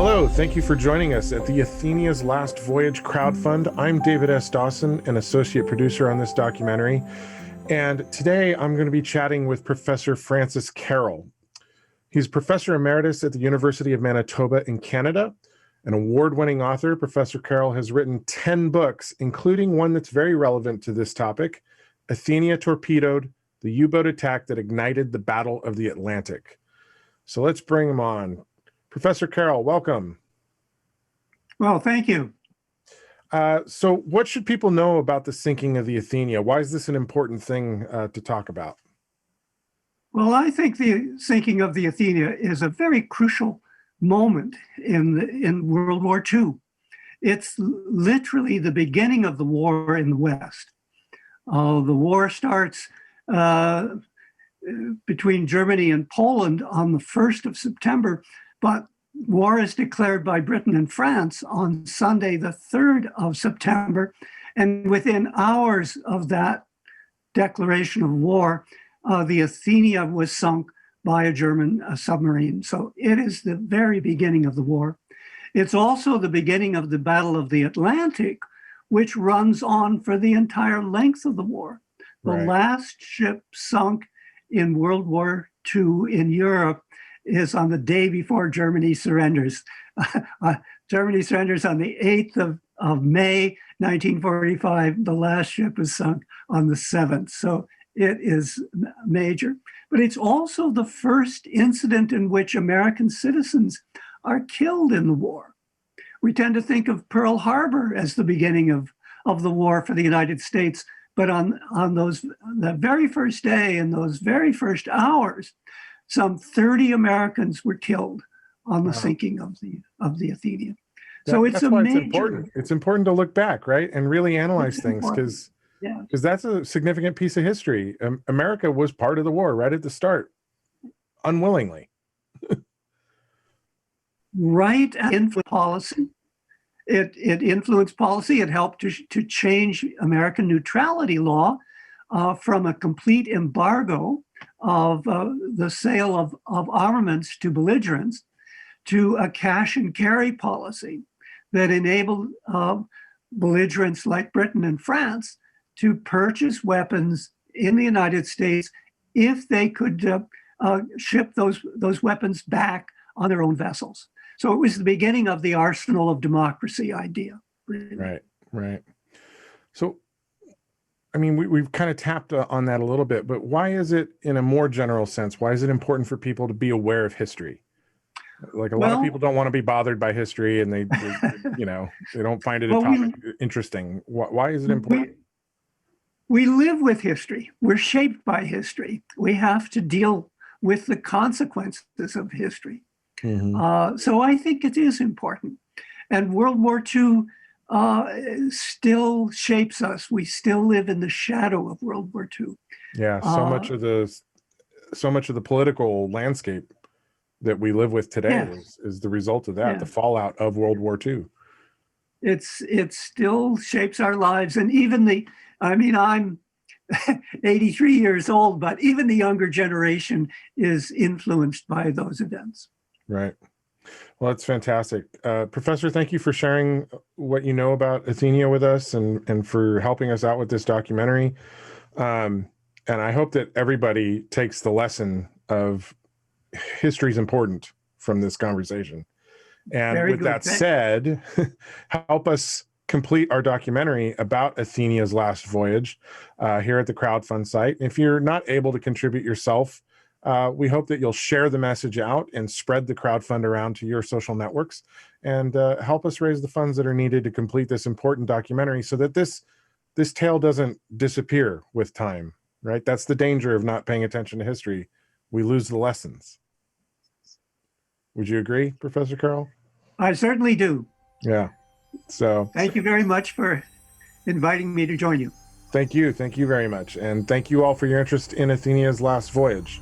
Hello, thank you for joining us at the Athenia's Last Voyage crowdfund. I'm David S. Dawson, an associate producer on this documentary. And today I'm going to be chatting with Professor Francis Carroll. He's Professor Emeritus at the University of Manitoba in Canada. An award-winning author, Professor Carroll has written 10 books, including one that's very relevant to this topic, Athenia Torpedoed, the U-boat attack that ignited the Battle of the Atlantic. So let's bring him on. Professor Carroll, welcome. Well, thank you. So what should people know about the sinking of the Athenia? Why is this an important thing to talk about? Well, I think the sinking of the Athenia is a very crucial moment in World War II. It's literally the beginning of the war in the West. The war starts between Germany and Poland on the 1st of September, but war is declared by Britain and France on Sunday, the 3rd of September. And within hours of that declaration of war, the Athenia was sunk by a German submarine. So it is the very beginning of the war. It's also the beginning of the Battle of the Atlantic, which runs on for the entire length of the war. The last ship sunk in World War II in Europe is on the day before Germany surrenders. Germany surrenders on the 8th of May, 1945. The last ship was sunk on the 7th. So it is major. But it's also the first incident in which American citizens are killed in the war. We tend to think of Pearl Harbor as the beginning of the war for the United States. But on the very first day, in those very first hours, some 30 Americans were killed on the sinking of the Athenia. So it's a major. Important. It's important to look back, right, and really analyze things because that's a significant piece of history. America was part of the war right at the start, unwillingly. Right, influence policy. It influenced policy. It helped to change American neutrality law from a complete embargo of the sale of armaments to belligerents to a cash and carry policy that enabled belligerents like Britain and France to purchase weapons in the United States if they could ship those weapons back on their own vessels. So it was the beginning of the arsenal of democracy idea. Really. Right. So, I mean, we've kind of tapped on that a little bit, but why is it, in a more general sense, why is it important for people to be aware of history? Like a lot of people don't want to be bothered by history, and they you know, they don't find it a topic interesting. Why is it important? We live with history. We're shaped by history. We have to deal with the consequences of history. So I think it is important. And World War II still shapes us. We still live in the shadow of World War II. Yeah, so much of the political landscape that we live with today is the result of that, the fallout of World War II. It still shapes our lives. And even I'm 83 years old, but even the younger generation is influenced by those events. Right. Well, that's fantastic. Professor, thank you for sharing what you know about Athenia with us and for helping us out with this documentary. And I hope that everybody takes the lesson of history is important from this conversation. And with that said, help us complete our documentary about Athenia's last voyage here at the crowdfund site. If you're not able to contribute yourself, we hope that you'll share the message out and spread the crowdfund around to your social networks and help us raise the funds that are needed to complete this important documentary so that this tale doesn't disappear with time, right? That's the danger of not paying attention to history. We lose the lessons. Would you agree, Professor Carroll? I certainly do. Yeah. So thank you very much for inviting me to join you. Thank you. Thank you very much. And thank you all for your interest in Athenia's last voyage.